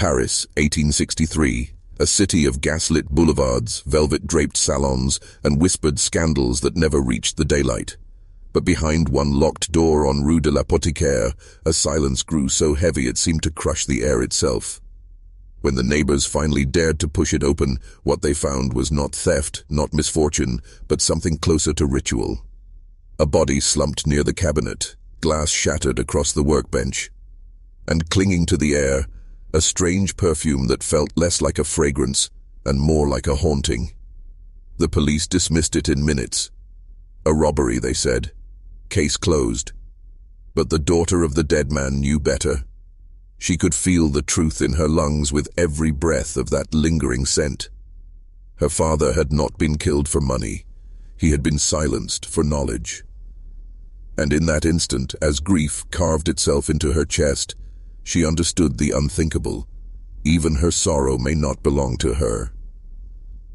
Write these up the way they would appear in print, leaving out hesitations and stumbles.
Paris, 1863, a city of gaslit boulevards, velvet-draped salons, and whispered scandals that never reached the daylight. But behind one locked door on Rue de l'Apothicaire, a silence grew so heavy it seemed to crush the air itself. When the neighbors finally dared to push it open, what they found was not theft, not misfortune, but something closer to ritual. A body slumped near the cabinet, glass shattered across the workbench, and clinging to the air, a strange perfume that felt less like a fragrance and more like a haunting. The police dismissed it in minutes. A robbery, they said. Case closed. But the daughter of the dead man knew better. She could feel the truth in her lungs with every breath of that lingering scent. Her father had not been killed for money. He had been silenced for knowledge. And in that instant, as grief carved itself into her chest, she understood the unthinkable. Even her sorrow may not belong to her.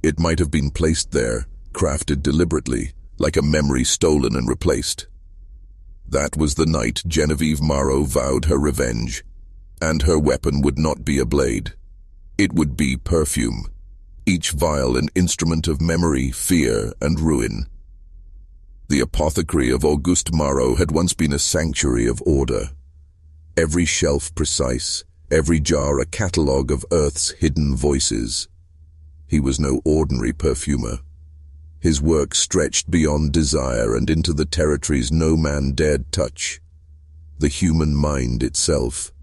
It might have been placed there, crafted deliberately, like a memory stolen and replaced. That was the night Genevieve Marot vowed her revenge. And her weapon would not be a blade. It would be perfume, each vial an instrument of memory, fear, and ruin. The apothecary of Auguste Marot had once been a sanctuary of order. Every shelf precise, every jar a catalogue of Earth's hidden voices. He was no ordinary perfumer. His work stretched beyond desire and into the territories no man dared touch. The human mind itself.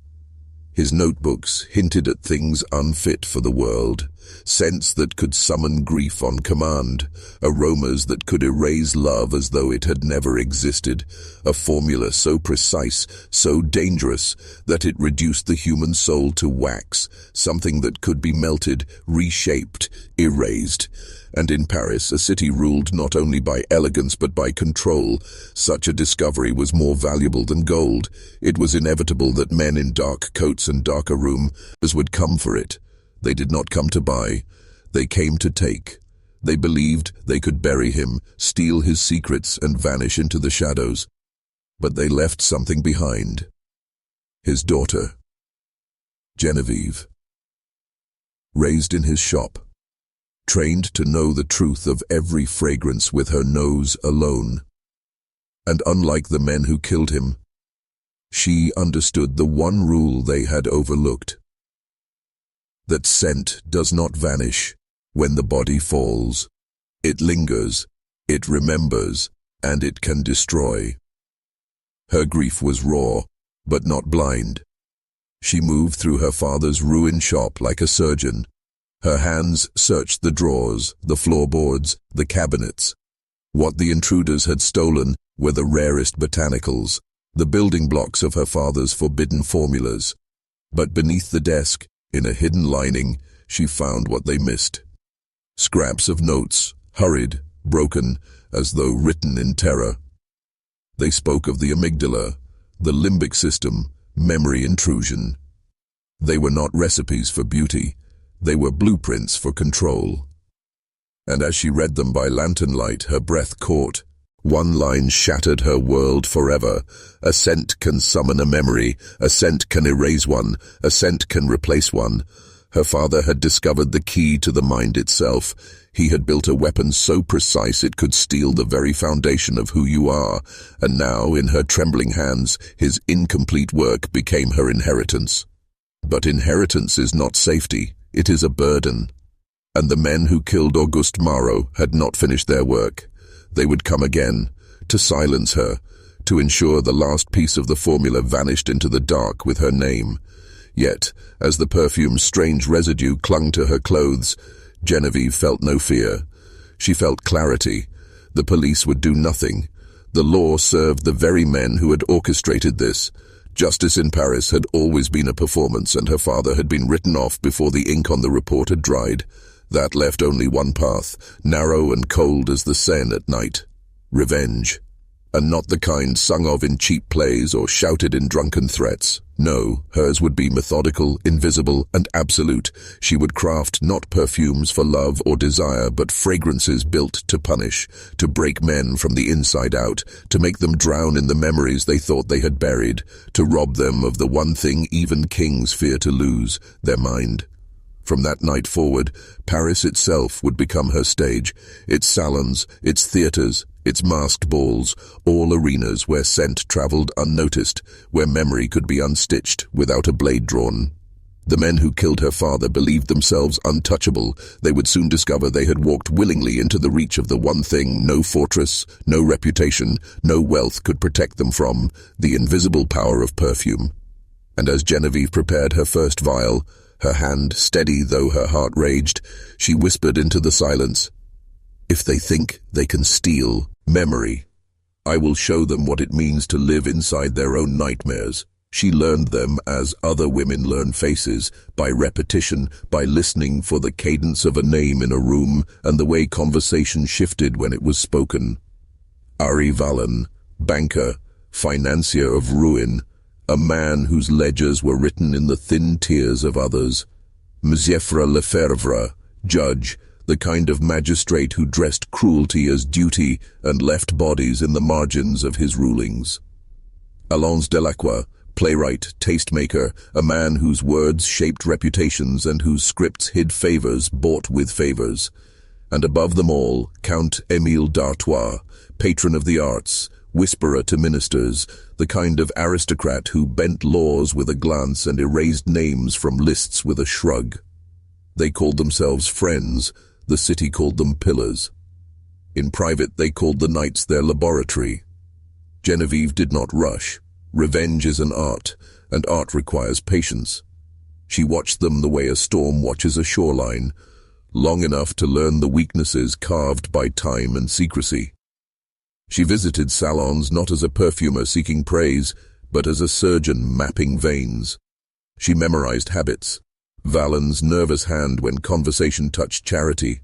His notebooks hinted at things unfit for the world, scents that could summon grief on command, aromas that could erase love as though it had never existed, a formula so precise, so dangerous, that it reduced the human soul to wax, something that could be melted, reshaped, erased. And in Paris, a city ruled not only by elegance but by control, such a discovery was more valuable than gold. It was inevitable that men in dark coats and darker rooms would come for it. They did not come to buy. They came to take. They believed they could bury him, steal his secrets, and vanish into the shadows. But they left something behind. His daughter, Genevieve. Raised in his shop, trained to know the truth of every fragrance with her nose alone. And unlike the men who killed him, she understood the one rule they had overlooked. That scent does not vanish when the body falls. It lingers, it remembers, and it can destroy. Her grief was raw, but not blind. She moved through her father's ruined shop like a surgeon. Her hands searched the drawers, the floorboards, the cabinets. What the intruders had stolen were the rarest botanicals, the building blocks of her father's forbidden formulas. But beneath the desk, in a hidden lining, she found what they missed. Scraps of notes, hurried, broken, as though written in terror. They spoke of the amygdala, the limbic system, memory intrusion. They were not recipes for beauty. They were blueprints for control. And as she read them by lantern light, her breath caught. One line shattered her world forever. A scent can summon a memory, a scent can erase one, a scent can replace one. Her father had discovered the key to the mind itself. He had built a weapon so precise it could steal the very foundation of who you are, and now, in her trembling hands, his incomplete work became her inheritance. But inheritance is not safety. It is a burden. And the men who killed Auguste Marot had not finished their work. They would come again, to silence her, to ensure the last piece of the formula vanished into the dark with her name. Yet, as the perfume's strange residue clung to her clothes, Genevieve felt no fear. She felt clarity. The police would do nothing. The law served the very men who had orchestrated this. Justice in Paris had always been a performance, and her father had been written off before the ink on the report had dried. That left only one path, narrow and cold as the Seine at night. Revenge. and not the kind sung of in cheap plays or shouted in drunken threats. No, hers would be methodical, invisible, and absolute. She would craft not perfumes for love or desire, but fragrances built to punish, to break men from the inside out, to make them drown in the memories they thought they had buried, to rob them of the one thing even kings fear to lose, their mind. From that night forward, Paris itself would become her stage, its salons, its theatres, its masked balls, all arenas where scent travelled unnoticed, where memory could be unstitched without a blade drawn. The men who killed her father believed themselves untouchable. They would soon discover they had walked willingly into the reach of the one thing no fortress, no reputation, no wealth could protect them from, the invisible power of perfume. And as Genevieve prepared her first vial, her hand steady though her heart raged, she whispered into the silence, "If they think they can steal memory, I will show them what it means to live inside their own nightmares." She learned them as other women learn faces, by repetition, by listening for the cadence of a name in a room and the way conversation shifted when it was spoken. Ari Valen, banker, financier of ruin, a man whose ledgers were written in the thin tears of others. Mziefra Lefebvre, judge, the kind of magistrate who dressed cruelty as duty and left bodies in the margins of his rulings. Alphonse Delacroix, playwright, tastemaker, a man whose words shaped reputations and whose scripts hid favors bought with favors. And above them all, Count Émile d'Artois, patron of the arts, whisperer to ministers, the kind of aristocrat who bent laws with a glance and erased names from lists with a shrug. They called themselves friends, the city called them pillars. In private they called the nights their laboratory. Genevieve did not rush. Revenge is an art, and art requires patience. She watched them the way a storm watches a shoreline, long enough to learn the weaknesses carved by time and secrecy. She visited salons not as a perfumer seeking praise, but as a surgeon mapping veins. She memorized habits. Valen's nervous hand when conversation touched charity.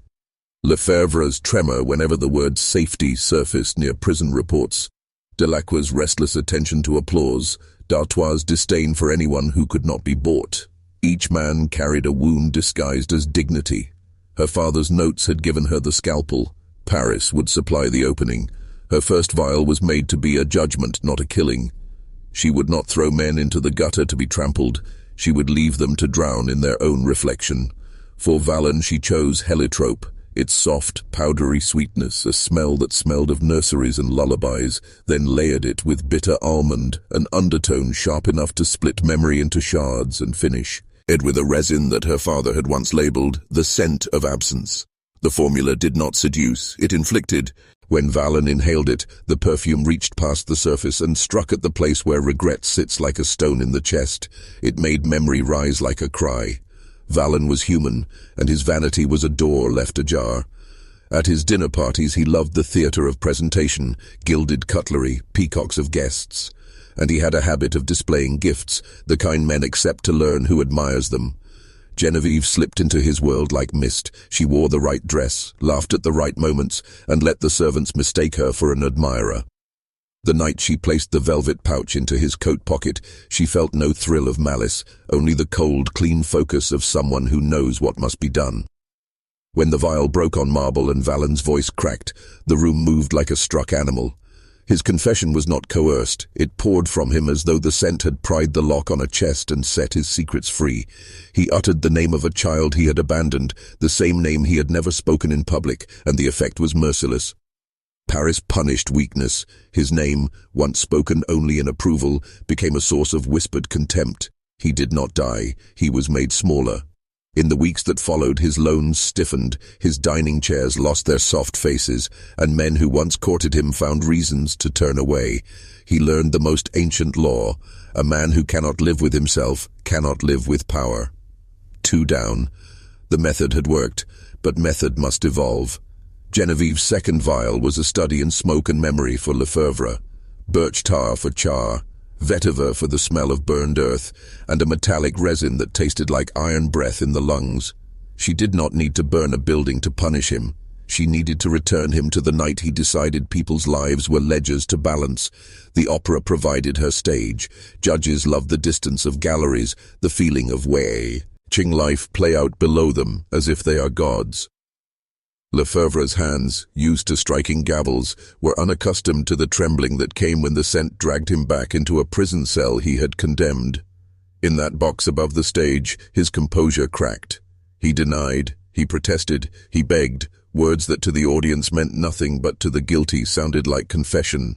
Lefebvre's tremor whenever the word safety surfaced near prison reports. Delacroix's restless attention to applause. D'Artois' disdain for anyone who could not be bought. Each man carried a wound disguised as dignity. Her father's notes had given her the scalpel. Paris would supply the opening. Her first vial was made to be a judgment, not a killing. She would not throw men into the gutter to be trampled. She would leave them to drown in their own reflection. For Valen she chose heliotrope, its soft, powdery sweetness, a smell that smelled of nurseries and lullabies, then layered it with bitter almond, an undertone sharp enough to split memory into shards and finish it with a resin that her father had once labeled the scent of absence. The formula did not seduce, it inflicted. When Valen inhaled it, the perfume reached past the surface and struck at the place where regret sits like a stone in the chest. It made memory rise like a cry. Valen was human, and his vanity was a door left ajar. At his dinner parties he loved the theatre of presentation, gilded cutlery, peacocks of guests. And he had a habit of displaying gifts, the kind men accept to learn who admires them. Genevieve slipped into his world like mist. She wore the right dress, laughed at the right moments, and let the servants mistake her for an admirer. The night she placed the velvet pouch into his coat pocket, she felt no thrill of malice, only the cold, clean focus of someone who knows what must be done. When the vial broke on marble and Valen's voice cracked, the room moved like a struck animal. His confession was not coerced. It poured from him as though the scent had pried the lock on a chest and set his secrets free. He uttered the name of a child he had abandoned, the same name he had never spoken in public, and the effect was merciless. Paris punished weakness. His name, once spoken only in approval, became a source of whispered contempt. He did not die. He was made smaller. In the weeks that followed, his loans stiffened, his dining chairs lost their soft faces, and men who once courted him found reasons to turn away. He learned the most ancient law: a man who cannot live with himself cannot live with power. 2 down. The method had worked, but method must evolve. Genevieve's second vial was a study in smoke and memory for Lefebvre, birch tar for char, vetiver for the smell of burned earth, and a metallic resin that tasted like iron breath in the lungs. She did not need to burn a building to punish him. She needed to return him to the night he decided people's lives were ledgers to balance. The opera provided her stage. Judges loved the distance of galleries, the feeling of watching life play out below them as if they are gods. Lefebvre's hands, used to striking gavels, were unaccustomed to the trembling that came when the scent dragged him back into a prison cell he had condemned. In that box above the stage, his composure cracked. He denied, he protested, he begged, words that to the audience meant nothing but to the guilty sounded like confession.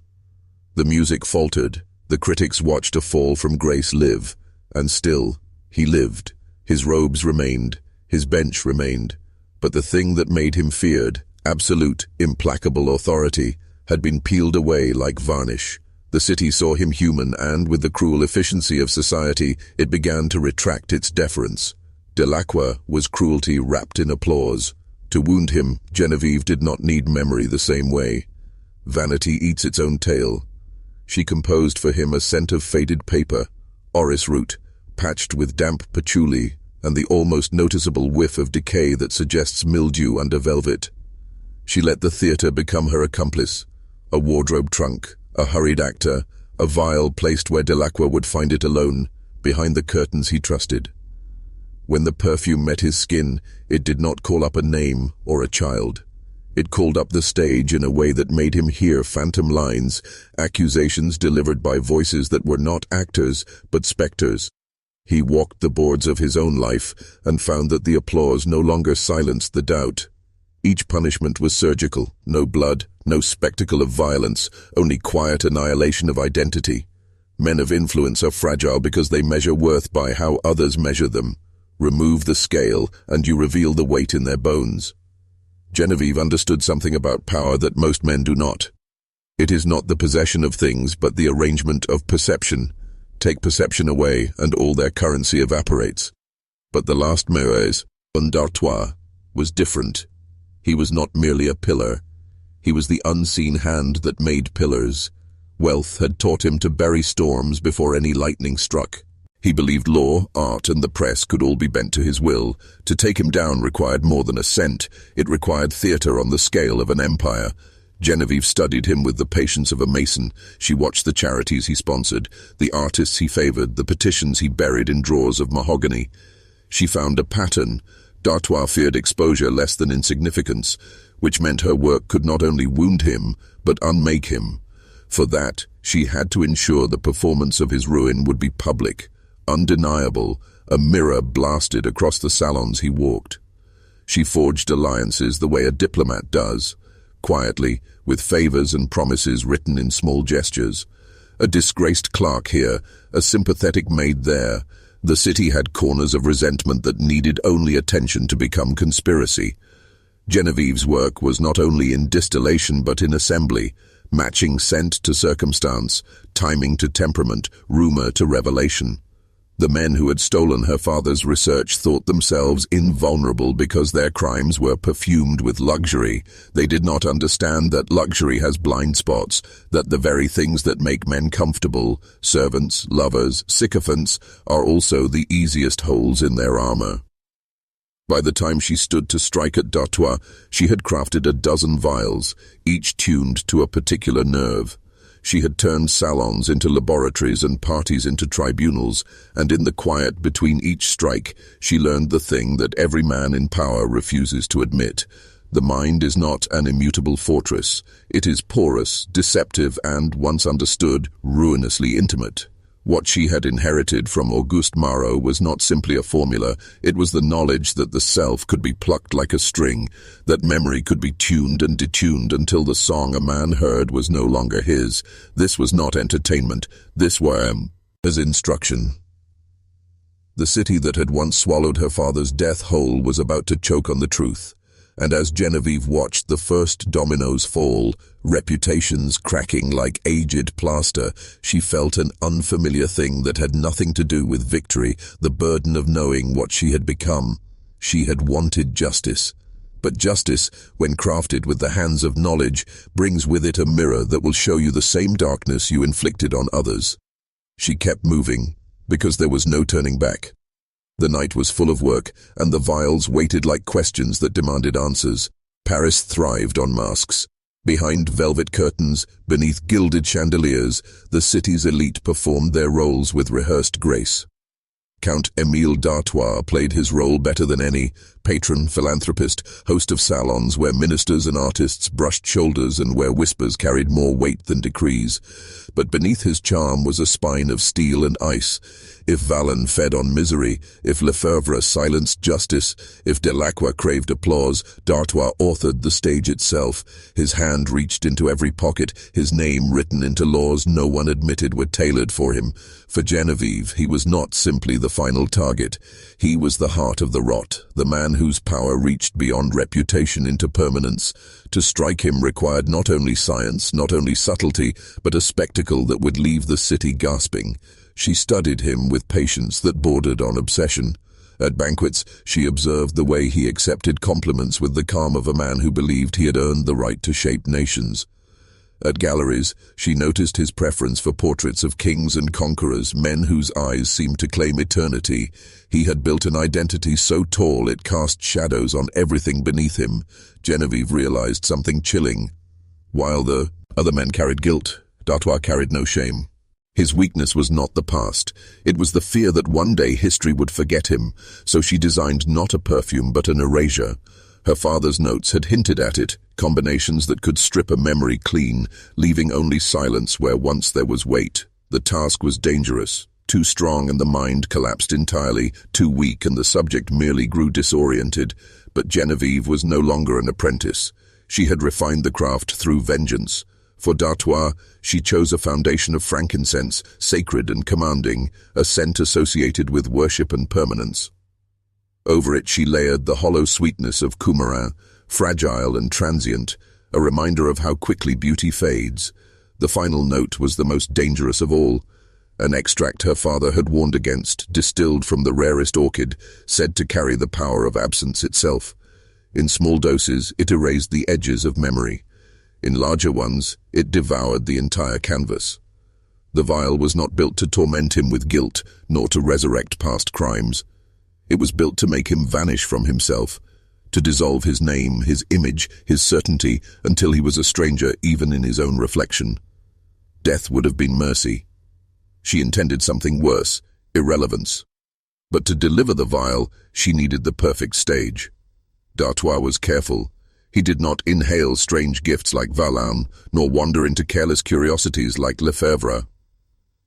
The music faltered, the critics watched a fall from grace live, and still, he lived. His robes remained, his bench remained, but the thing that made him feared, absolute, implacable authority, had been peeled away like varnish. The city saw him human and, with the cruel efficiency of society, it began to retract its deference. Delacroix was cruelty wrapped in applause. To wound him, Genevieve did not need memory the same way. Vanity eats its own tail. She composed for him a scent of faded paper, orris root, patched with damp patchouli, and the almost noticeable whiff of decay that suggests mildew under velvet. She let the theatre become her accomplice, a wardrobe trunk, a hurried actor, a vial placed where Delacroix would find it alone, behind the curtains he trusted. When the perfume met his skin, it did not call up a name or a child. It called up the stage in a way that made him hear phantom lines, accusations delivered by voices that were not actors, but specters. He walked the boards of his own life and found that the applause no longer silenced the doubt. Each punishment was surgical, no blood, no spectacle of violence, only quiet annihilation of identity. Men of influence are fragile because they measure worth by how others measure them. Remove the scale, and you reveal the weight in their bones. Genevieve understood something about power that most men do not. It is not the possession of things, but the arrangement of perception. Take perception away, and all their currency evaporates. But the last Meurez, d'Artois, was different. He was not merely a pillar. He was the unseen hand that made pillars. Wealth had taught him to bury storms before any lightning struck. He believed law, art, and the press could all be bent to his will. To take him down required more than a cent. It required theatre on the scale of an empire. Genevieve studied him with the patience of a mason. She watched the charities he sponsored, the artists he favored, the petitions he buried in drawers of mahogany. She found a pattern. D'Artois feared exposure less than insignificance, which meant her work could not only wound him, but unmake him. For that, she had to ensure the performance of his ruin would be public, undeniable, a mirror blasted across the salons he walked. She forged alliances the way a diplomat does, quietly, with favors and promises written in small gestures. A disgraced clerk here, a sympathetic maid there. The city had corners of resentment that needed only attention to become conspiracy. Genevieve's work was not only in distillation but in assembly, matching scent to circumstance, timing to temperament, rumor to revelation. The men who had stolen her father's research thought themselves invulnerable because their crimes were perfumed with luxury. They did not understand that luxury has blind spots, that the very things that make men comfortable, servants, lovers, sycophants, are also the easiest holes in their armor. By the time she stood to strike at D'Artois, she had crafted a dozen vials, each tuned to a particular nerve. She had turned salons into laboratories and parties into tribunals, and in the quiet between each strike, she learned the thing that every man in power refuses to admit. The mind is not an immutable fortress. It is porous, deceptive, and, once understood, ruinously intimate. What she had inherited from Auguste Marot was not simply a formula, it was the knowledge that the self could be plucked like a string, that memory could be tuned and detuned until the song a man heard was no longer his. This was not entertainment, this was instruction. The city that had once swallowed her father's death whole was about to choke on the truth. And as Genevieve watched the first dominoes fall, reputations cracking like aged plaster, she felt an unfamiliar thing that had nothing to do with victory, the burden of knowing what she had become. She had wanted justice. But justice, when crafted with the hands of knowledge, brings with it a mirror that will show you the same darkness you inflicted on others. She kept moving, because there was no turning back. The night was full of work, and the vials waited like questions that demanded answers. Paris thrived on masks. Behind velvet curtains, beneath gilded chandeliers, the city's elite performed their roles with rehearsed grace. Count Émile d'Artois played his role better than any, patron, philanthropist, host of salons where ministers and artists brushed shoulders and where whispers carried more weight than decrees. But beneath his charm was a spine of steel and ice. If Vallon fed on misery, if Lefebvre silenced justice, if Delacroix craved applause, d'Artois authored the stage itself. His hand reached into every pocket, his name written into laws no one admitted were tailored for him. For Genevieve, he was not simply the final target. He was the heart of the rot, the man whose power reached beyond reputation into permanence. To strike him required not only science, not only subtlety, but a spectacle that would leave the city gasping. She studied him with patience that bordered on obsession. At banquets, she observed the way he accepted compliments with the calm of a man who believed he had earned the right to shape nations. At galleries, she noticed his preference for portraits of kings and conquerors, men whose eyes seemed to claim eternity. He had built an identity so tall it cast shadows on everything beneath him. Genevieve realized something chilling. While the other men carried guilt, d'Artois carried no shame. His weakness was not the past. It was the fear that one day history would forget him, so she designed not a perfume but an erasure. Her father's notes had hinted at it, combinations that could strip a memory clean, leaving only silence where once there was weight. The task was dangerous. Too strong and the mind collapsed entirely, too weak and the subject merely grew disoriented. But Genevieve was no longer an apprentice. She had refined the craft through vengeance. For d'Artois, she chose a foundation of frankincense, sacred and commanding, a scent associated with worship and permanence. Over it she layered the hollow sweetness of coumarin, fragile and transient, a reminder of how quickly beauty fades. The final note was the most dangerous of all, an extract her father had warned against, distilled from the rarest orchid, said to carry the power of absence itself. In small doses, it erased the edges of memory. In larger ones, it devoured the entire canvas. The vial was not built to torment him with guilt, nor to resurrect past crimes. It was built to make him vanish from himself, to dissolve his name, his image, his certainty, until he was a stranger even in his own reflection. Death would have been mercy. She intended something worse, irrelevance. But to deliver the vial, she needed the perfect stage. D'Artois was careful. He did not inhale strange gifts like Vallon, nor wander into careless curiosities like Lefebvre.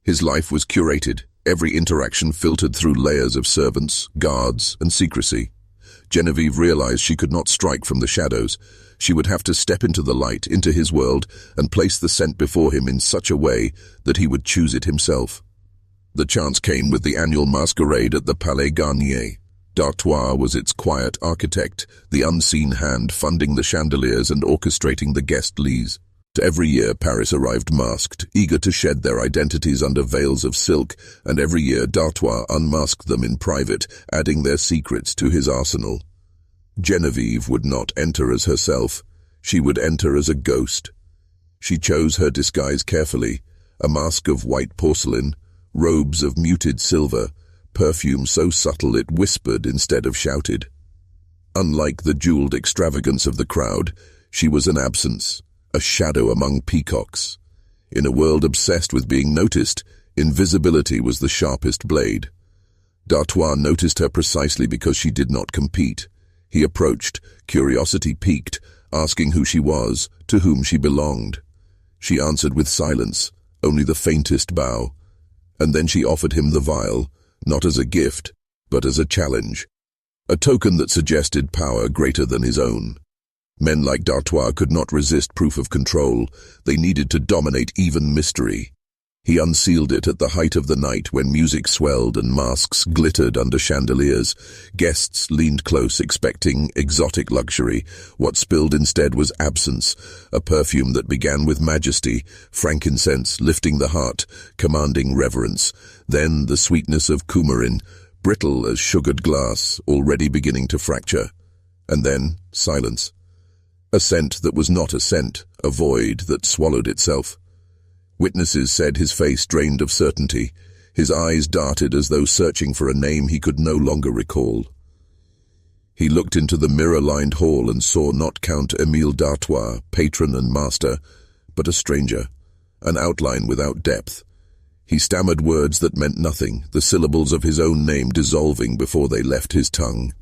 His life was curated, every interaction filtered through layers of servants, guards, and secrecy. Genevieve realized she could not strike from the shadows. She would have to step into the light, into his world, and place the scent before him in such a way that he would choose it himself. The chance came with the annual masquerade at the Palais Garnier. D'Artois was its quiet architect, the unseen hand funding the chandeliers and orchestrating the guest lees. Every year Paris arrived masked, eager to shed their identities under veils of silk, and every year d'Artois unmasked them in private, adding their secrets to his arsenal. Genevieve would not enter as herself. She would enter as a ghost. She chose her disguise carefully, a mask of white porcelain, robes of muted silver, perfume so subtle it whispered instead of shouted. Unlike the jeweled extravagance of the crowd, she was an absence, a shadow among peacocks. In a world obsessed with being noticed, invisibility was the sharpest blade. D'Artois noticed her precisely because she did not compete. He approached, curiosity piqued, asking who she was, to whom she belonged. She answered with silence, only the faintest bow. And then she offered him the vial, not as a gift, but as a challenge, a token that suggested power greater than his own. Men like d'Artois could not resist proof of control. They needed to dominate even mystery. He unsealed it at the height of the night when music swelled and masks glittered under chandeliers. Guests leaned close, expecting exotic luxury. What spilled instead was absence, a perfume that began with majesty, frankincense lifting the heart, commanding reverence. Then the sweetness of coumarin, brittle as sugared glass, already beginning to fracture. And then silence. A scent that was not a scent, a void that swallowed itself. Witnesses said his face drained of certainty. His eyes darted as though searching for a name he could no longer recall. He looked into the mirror-lined hall and saw not Count Émile d'Artois, patron and master, but a stranger, an outline without depth. He stammered words that meant nothing, the syllables of his own name dissolving before they left his tongue.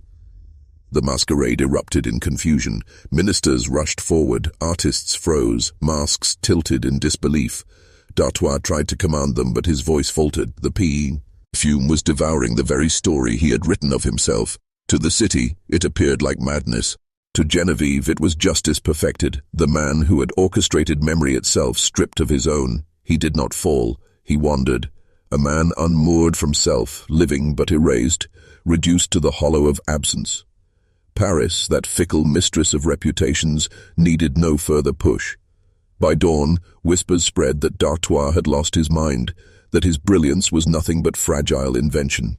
The masquerade erupted in confusion. Ministers rushed forward, artists froze, masks tilted in disbelief. D'Artois tried to command them, but his voice faltered. The perfume was devouring the very story he had written of himself. To the city, it appeared like madness. To Genevieve, it was justice perfected, the man who had orchestrated memory itself stripped of his own. He did not fall, he wandered, a man unmoored from self, living but erased, reduced to the hollow of absence. Paris, that fickle mistress of reputations, needed no further push. By dawn, whispers spread that d'Artois had lost his mind, that his brilliance was nothing but fragile invention.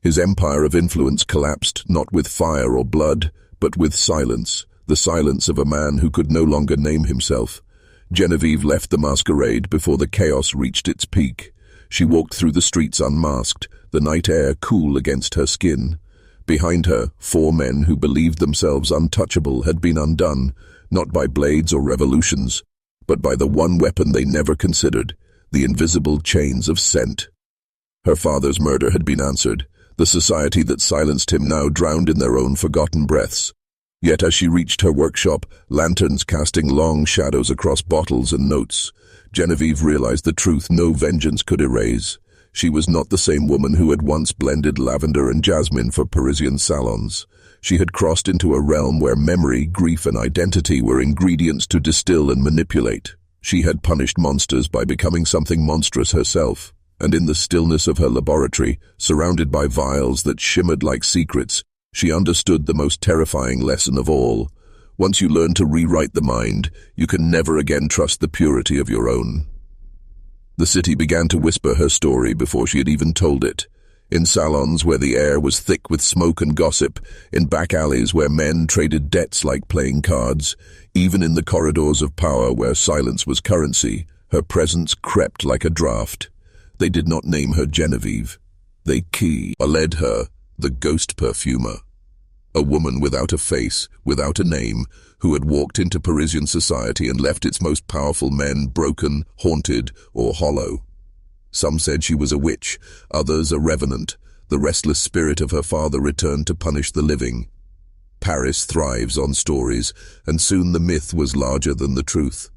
His empire of influence collapsed not with fire or blood, but with silence, the silence of a man who could no longer name himself. Genevieve left the masquerade before the chaos reached its peak. She walked through the streets unmasked, the night air cool against her skin. Behind her, 4 men who believed themselves untouchable had been undone, not by blades or revolutions, but by the one weapon they never considered, the invisible chains of scent. Her father's murder had been answered. The society that silenced him now drowned in their own forgotten breaths. Yet as she reached her workshop, lanterns casting long shadows across bottles and notes, Genevieve realized the truth no vengeance could erase. She was not the same woman who had once blended lavender and jasmine for Parisian salons. She had crossed into a realm where memory, grief, and identity were ingredients to distill and manipulate. She had punished monsters by becoming something monstrous herself. And in the stillness of her laboratory, surrounded by vials that shimmered like secrets, she understood the most terrifying lesson of all. Once you learn to rewrite the mind, you can never again trust the purity of your own. The city began to whisper her story before she had even told it. In salons where the air was thick with smoke and gossip, in back alleys where men traded debts like playing cards, even in the corridors of power where silence was currency, her presence crept like a draft. They did not name her Genevieve. They led her, the ghost perfumer. A woman without a face, without a name, who had walked into Parisian society and left its most powerful men broken, haunted, or hollow. Some said she was a witch, others a revenant. The restless spirit of her father returned to punish the living. Paris thrives on stories, and soon the myth was larger than the truth.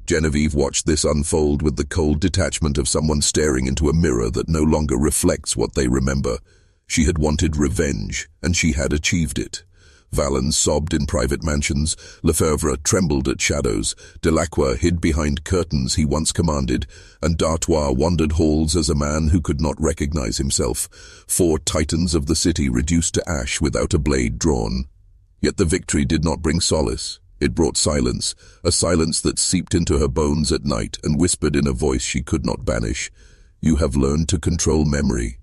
Genevieve watched this unfold with the cold detachment of someone staring into a mirror that no longer reflects what they remember. She had wanted revenge, and she had achieved it. Valens sobbed in private mansions, Lefebvre trembled at shadows, Delacroix hid behind curtains he once commanded, and d'Artois wandered halls as a man who could not recognize himself. 4 titans of the city reduced to ash without a blade drawn. Yet the victory did not bring solace. It brought silence, a silence that seeped into her bones at night and whispered in a voice she could not banish. You have learned to control memory.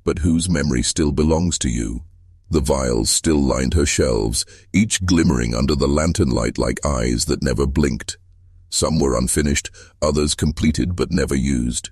But whose memory still belongs to you? The vials still lined her shelves, each glimmering under the lantern light like eyes that never blinked. Some were unfinished, others completed but never used.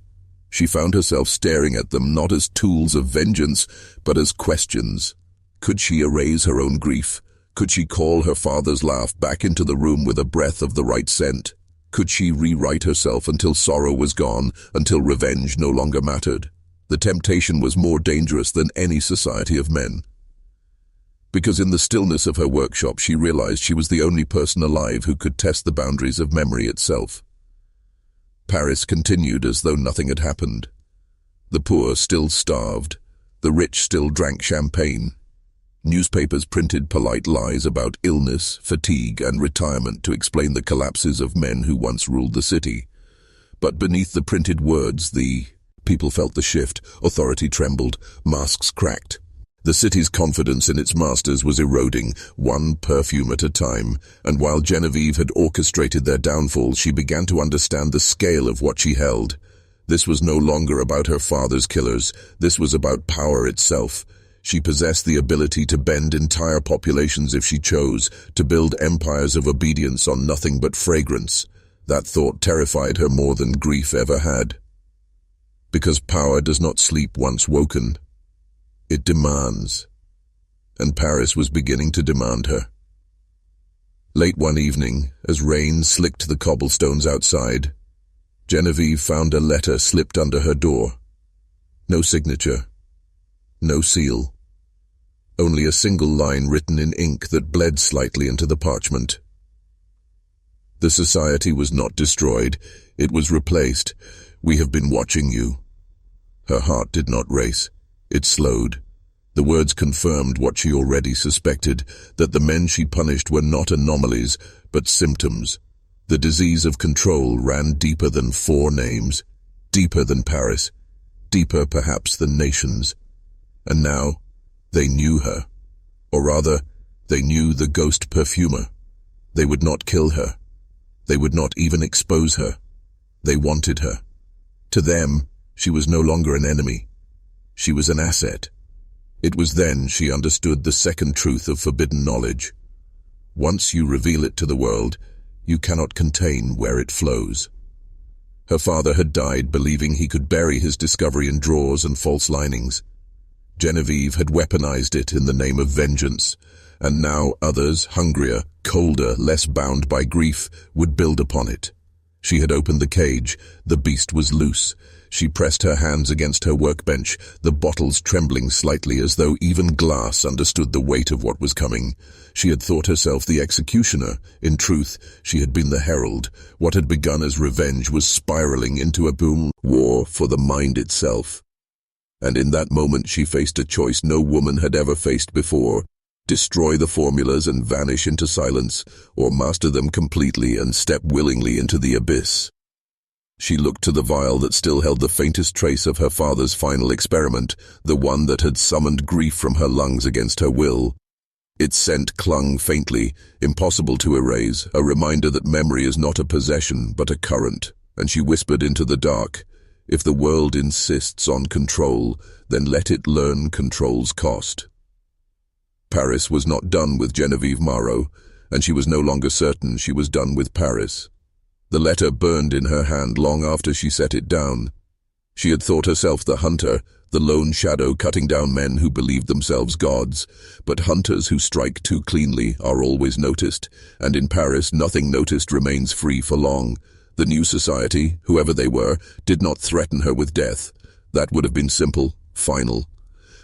She found herself staring at them not as tools of vengeance, but as questions. Could she erase her own grief? Could she call her father's laugh back into the room with a breath of the right scent? Could she rewrite herself until sorrow was gone, until revenge no longer mattered? The temptation was more dangerous than any society of men. Because in the stillness of her workshop she realized she was the only person alive who could test the boundaries of memory itself. Paris continued as though nothing had happened. The poor still starved. The rich still drank champagne. Newspapers printed polite lies about illness, fatigue, and retirement to explain the collapses of men who once ruled the city. But beneath the printed words, the people felt the shift, authority trembled, masks cracked. The city's confidence in its masters was eroding, one perfume at a time, and while Genevieve had orchestrated their downfall, she began to understand the scale of what she held. This was no longer about her father's killers, this was about power itself. She possessed the ability to bend entire populations if she chose, to build empires of obedience on nothing but fragrance. That thought terrified her more than grief ever had. Because power does not sleep once woken. It demands. and Paris was beginning to demand her. Late one evening, as rain slicked the cobblestones outside, Genevieve found a letter slipped under her door. No signature, no seal, only a single line written in ink that bled slightly into the parchment. The society was not destroyed, it was replaced. We have been watching you. Her heart did not race, it slowed. The words confirmed what she already suspected, that the men she punished were not anomalies, but symptoms. The disease of control ran deeper than 4 names, deeper than Paris, deeper perhaps than nations. And now, they knew her. Or rather, they knew the ghost perfumer. They would not kill her. They would not even expose her. They wanted her. To them, she was no longer an enemy. She was an asset. It was then she understood the second truth of forbidden knowledge. Once you reveal it to the world, you cannot contain where it flows. Her father had died believing he could bury his discovery in drawers and false linings. Genevieve had weaponized it in the name of vengeance, and now others, hungrier, colder, less bound by grief, would build upon it. She had opened the cage. The beast was loose. She pressed her hands against her workbench, the bottles trembling slightly as though even glass understood the weight of what was coming. She had thought herself the executioner. In truth, she had been the herald. What had begun as revenge was spiraling into a boom war for the mind itself. And in that moment she faced a choice no woman had ever faced before. Destroy the formulas and vanish into silence, or master them completely and step willingly into the abyss. She looked to the vial that still held the faintest trace of her father's final experiment, the one that had summoned grief from her lungs against her will. Its scent clung faintly, impossible to erase, a reminder that memory is not a possession but a current, and she whispered into the dark, "If the world insists on control, then let it learn control's cost." Paris was not done with Genevieve Marot, and she was no longer certain she was done with Paris. The letter burned in her hand long after she set it down. She had thought herself the hunter, the lone shadow cutting down men who believed themselves gods, but hunters who strike too cleanly are always noticed, and in Paris nothing noticed remains free for long. The new society, whoever they were, did not threaten her with death. That would have been simple, final.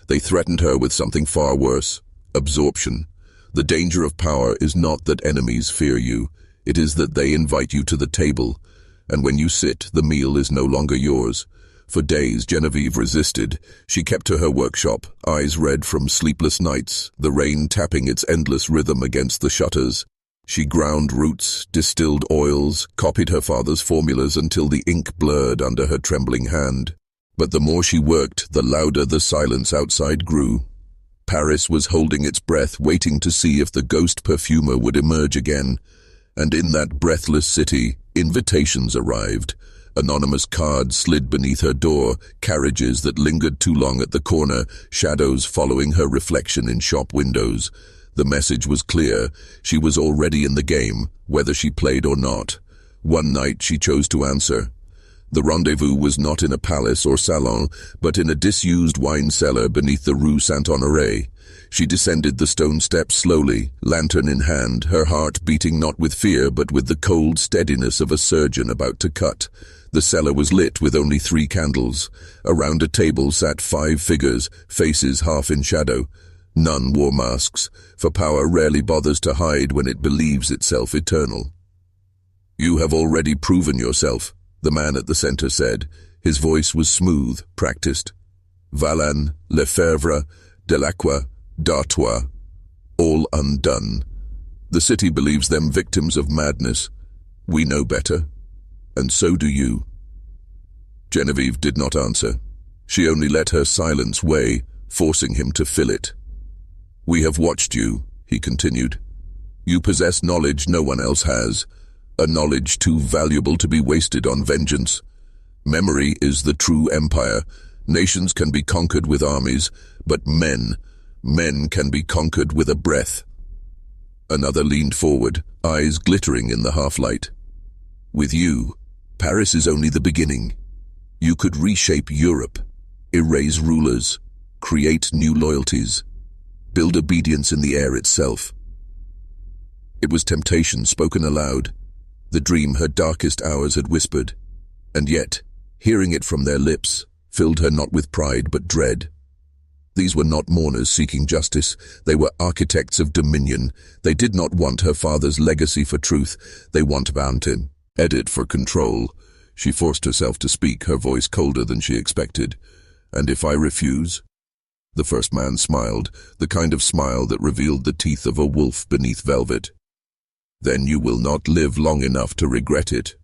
They threatened her with something far worse, absorption. The danger of power is not that enemies fear you. It is that they invite you to the table, and when you sit, the meal is no longer yours. For days, Genevieve resisted. She kept to her workshop, eyes red from sleepless nights, the rain tapping its endless rhythm against the shutters. She ground roots, distilled oils, copied her father's formulas until the ink blurred under her trembling hand. But the more she worked, the louder the silence outside grew. Paris was holding its breath, waiting to see if the ghost perfumer would emerge again. And in that breathless city, invitations arrived. Anonymous cards slid beneath her door, carriages that lingered too long at the corner, shadows following her reflection in shop windows. The message was clear. She was already in the game, whether she played or not. One night she chose to answer. The rendezvous was not in a palace or salon, but in a disused wine cellar beneath the Rue Saint-Honoré. She descended the stone steps slowly, lantern in hand, her heart beating not with fear but with the cold steadiness of a surgeon about to cut. The cellar was lit with only 3 candles. Around a table sat 5 figures, faces half in shadow. None wore masks, for power rarely bothers to hide when it believes itself eternal. "You have already proven yourself," the man at the center said. His voice was smooth, practiced. "Valan, Lefebvre, Delacroix, D'Artois, all undone. The city believes them victims of madness. We know better, and so do you." Genevieve did not answer. She only let her silence weigh, forcing him to fill it. "We have watched you," he continued. "You possess knowledge no one else has, a knowledge too valuable to be wasted on vengeance. Memory is the true empire. Nations can be conquered with armies, but men can be conquered with a breath." Another leaned forward, eyes glittering in the half-light. "With you, Paris is only the beginning. You could reshape Europe, erase rulers, create new loyalties. build obedience in the air itself. It was temptation spoken aloud, the dream her darkest hours had whispered, and yet, hearing it from their lips, filled her not with pride but dread. These were not mourners seeking justice, they were architects of dominion. They did not want her father's legacy for truth, they want mountain. Edit for control. She forced herself to speak, her voice colder than she expected. And if I refuse? The first man smiled, the kind of smile that revealed the teeth of a wolf beneath velvet. Then you will not live long enough to regret it.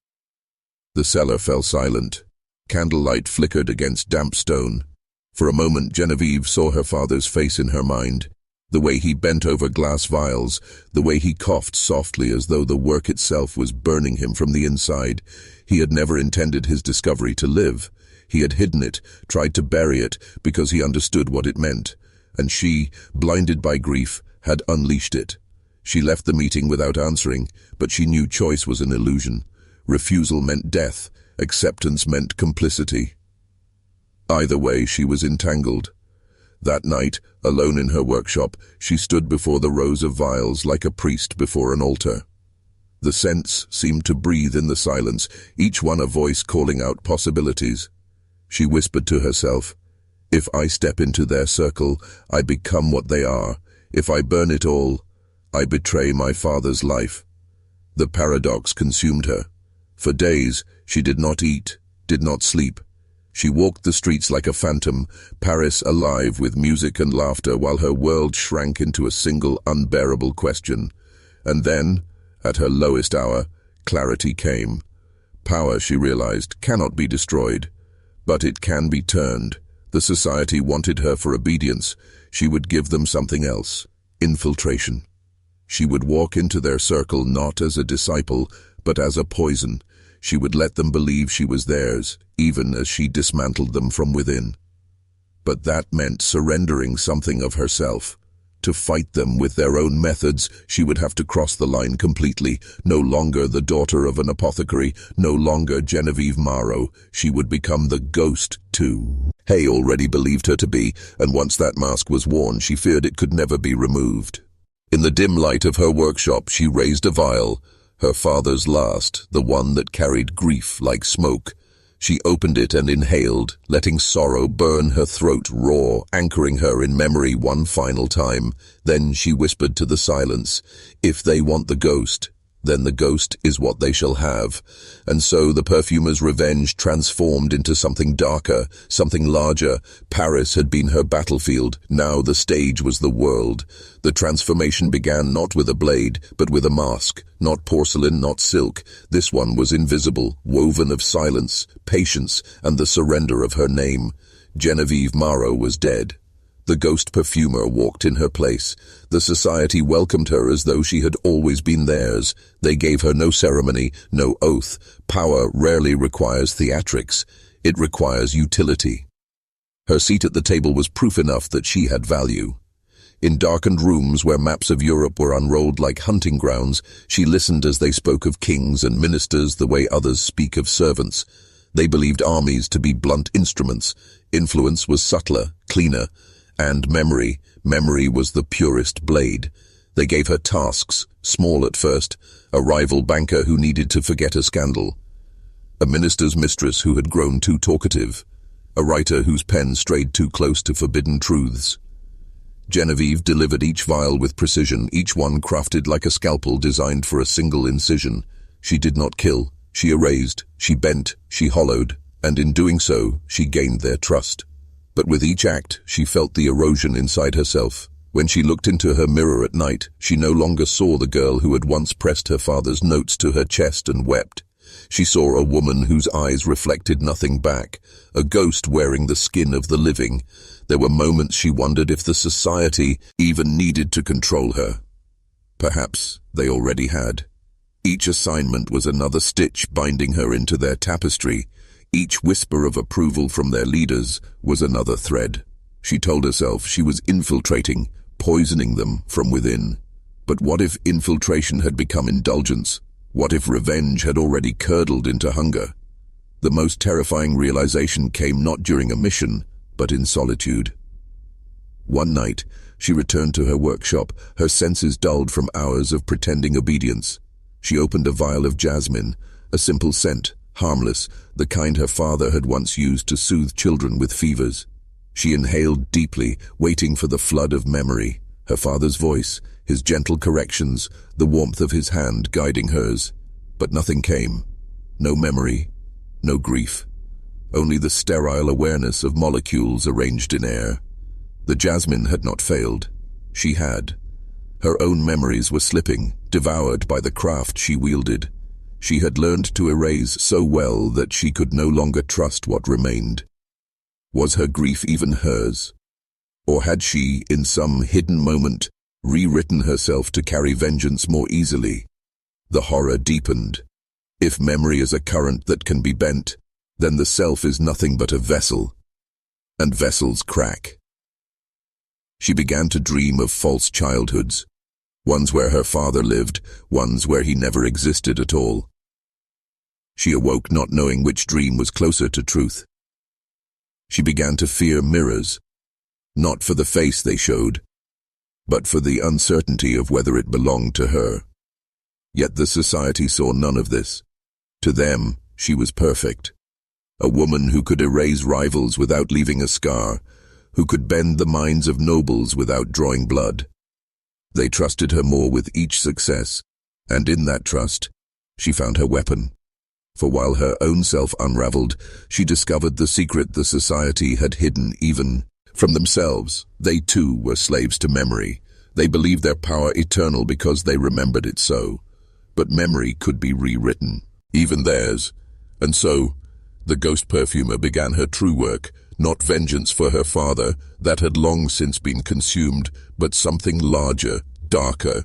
The cellar fell silent. Candlelight flickered against damp stone. For a moment Genevieve saw her father's face in her mind, the way he bent over glass vials, the way he coughed softly as though the work itself was burning him from the inside. He had never intended his discovery to live. He had hidden it, tried to bury it, because he understood what it meant. And she, blinded by grief, had unleashed it. She left the meeting without answering, but she knew choice was an illusion. Refusal meant death, acceptance meant complicity. Either way, she was entangled. That night, alone in her workshop, she stood before the rows of vials like a priest before an altar. The scents seemed to breathe in the silence, each one a voice calling out possibilities. She whispered to herself, "If I step into their circle, I become what they are. If I burn it all, I betray my father's life." The paradox consumed her. For days, she did not eat, did not sleep. She walked the streets like a phantom, Paris alive with music and laughter, while her world shrank into a single unbearable question. And then, at her lowest hour, clarity came. Power, she realized, cannot be destroyed, but it can be turned. The society wanted her for obedience. She would give them something else: infiltration. She would walk into their circle not as a disciple, but as a poison. She would let them believe she was theirs, even as she dismantled them from within. But that meant surrendering something of herself. To fight them with their own methods, she would have to cross the line completely. No longer the daughter of an apothecary, no longer Genevieve Marrow. She would become the ghost, too. Hay already believed her to be, and once that mask was worn, she feared it could never be removed. In the dim light of her workshop, she raised a vial, her father's last, the one that carried grief like smoke. She opened it and inhaled, letting sorrow burn her throat raw, anchoring her in memory one final time. Then she whispered to the silence, "If they want the ghost, then the ghost is what they shall have." And so the Perfumer's Revenge transformed into something darker, something larger. Paris had been her battlefield, now the stage was the world. The transformation began not with a blade, but with a mask. Not porcelain, not silk. This one was invisible, woven of silence, patience, and the surrender of her name. Genevieve Marrow was dead. The ghost perfumer walked in her place. The society welcomed her as though she had always been theirs. They gave her no ceremony, no oath. Power rarely requires theatrics. It requires utility. Her seat at the table was proof enough that she had value. In darkened rooms where maps of Europe were unrolled like hunting grounds, she listened as they spoke of kings and ministers the way others speak of servants. They believed armies to be blunt instruments. Influence was subtler, cleaner. And memory was the purest blade. They gave her tasks, small at first, a rival banker who needed to forget a scandal, a minister's mistress who had grown too talkative, a writer whose pen strayed too close to forbidden truths. Genevieve delivered each vial with precision, each one crafted like a scalpel designed for a single incision. She did not kill, she erased, she bent, she hollowed, and in doing so, she gained their trust. But with each act, she felt the erosion inside herself. When she looked into her mirror at night, she no longer saw the girl who had once pressed her father's notes to her chest and wept. She saw a woman whose eyes reflected nothing back, a ghost wearing the skin of the living. There were moments she wondered if the society even needed to control her. Perhaps they already had. Each assignment was another stitch binding her into their tapestry. Each whisper of approval from their leaders was another thread. She told herself she was infiltrating, poisoning them from within. But what if infiltration had become indulgence? What if revenge had already curdled into hunger? The most terrifying realization came not during a mission, but in solitude. One night, she returned to her workshop, her senses dulled from hours of pretending obedience. She opened a vial of jasmine, a simple scent, harmless, the kind her father had once used to soothe children with fevers. She inhaled deeply, waiting for the flood of memory, her father's voice, his gentle corrections, the warmth of his hand guiding hers. But nothing came. No memory, no grief. Only the sterile awareness of molecules arranged in air. The jasmine had not failed. She had. Her own memories were slipping, devoured by the craft she wielded. She had learned to erase so well that she could no longer trust what remained. Was her grief even hers? Or had she, in some hidden moment, rewritten herself to carry vengeance more easily? The horror deepened. If memory is a current that can be bent, then the self is nothing but a vessel. And vessels crack. She began to dream of false childhoods, ones where her father lived, ones where he never existed at all. She awoke not knowing which dream was closer to truth. She began to fear mirrors, not for the face they showed, but for the uncertainty of whether it belonged to her. Yet the society saw none of this. To them, she was perfect. A woman who could erase rivals without leaving a scar, who could bend the minds of nobles without drawing blood. They trusted her more with each success, and in that trust, she found her weapon. For while her own self unraveled, she discovered the secret the society had hidden even from themselves. They too were slaves to memory. They believed their power eternal because they remembered it so. But memory could be rewritten, even theirs. And so, the ghost perfumer began her true work, not vengeance for her father, that had long since been consumed, but something larger, darker.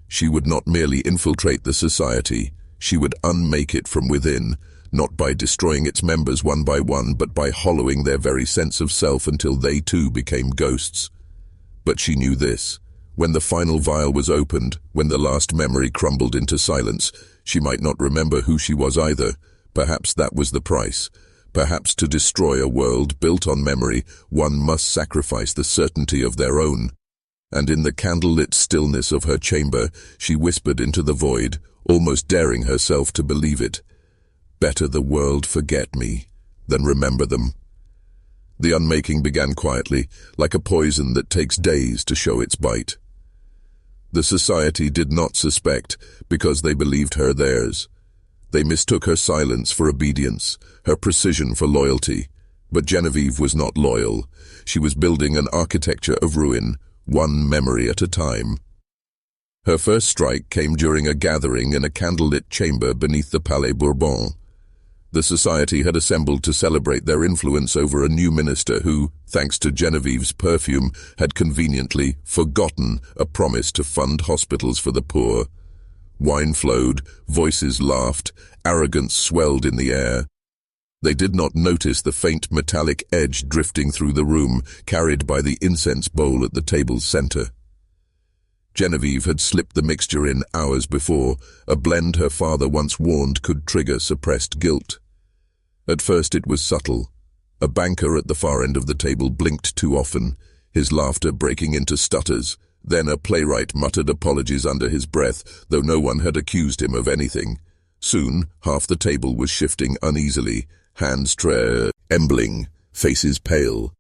She would not merely infiltrate the society, she would unmake it from within, not by destroying its members one by one, but by hollowing their very sense of self until they too became ghosts. But she knew this. When the final vial was opened, when the last memory crumbled into silence, she might not remember who she was either. Perhaps that was the price. Perhaps to destroy a world built on memory, one must sacrifice the certainty of their own. And in the candlelit stillness of her chamber, she whispered into the void, almost daring herself to believe it. Better the world forget me than remember them. The unmaking began quietly, like a poison that takes days to show its bite. The society did not suspect, because they believed her theirs. They mistook her silence for obedience, her precision for loyalty. But Genevieve was not loyal. She was building an architecture of ruin, one memory at a time. Her first strike came during a gathering in a candlelit chamber beneath the Palais Bourbon. The society had assembled to celebrate their influence over a new minister who, thanks to Genevieve's perfume, had conveniently forgotten a promise to fund hospitals for the poor. Wine flowed, voices laughed, arrogance swelled in the air. They did not notice the faint metallic edge drifting through the room, carried by the incense bowl at the table's center. Genevieve had slipped the mixture in hours before, a blend her father once warned could trigger suppressed guilt. At first it was subtle. A banker at the far end of the table blinked too often, his laughter breaking into stutters. Then a playwright muttered apologies under his breath, though no one had accused him of anything. Soon, half the table was shifting uneasily, hands trembling, faces pale.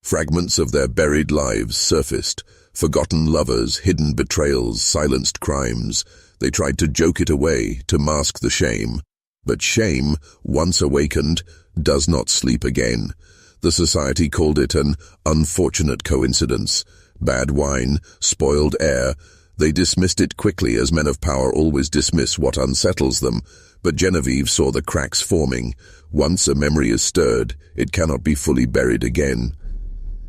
Fragments of their buried lives surfaced, forgotten lovers, hidden betrayals, silenced crimes. They tried to joke it away, to mask the shame. But shame, once awakened, does not sleep again. The society called it an unfortunate coincidence. Bad wine, spoiled air. They dismissed it quickly, as men of power always dismiss what unsettles them. But Genevieve saw the cracks forming. Once a memory is stirred, it cannot be fully buried again.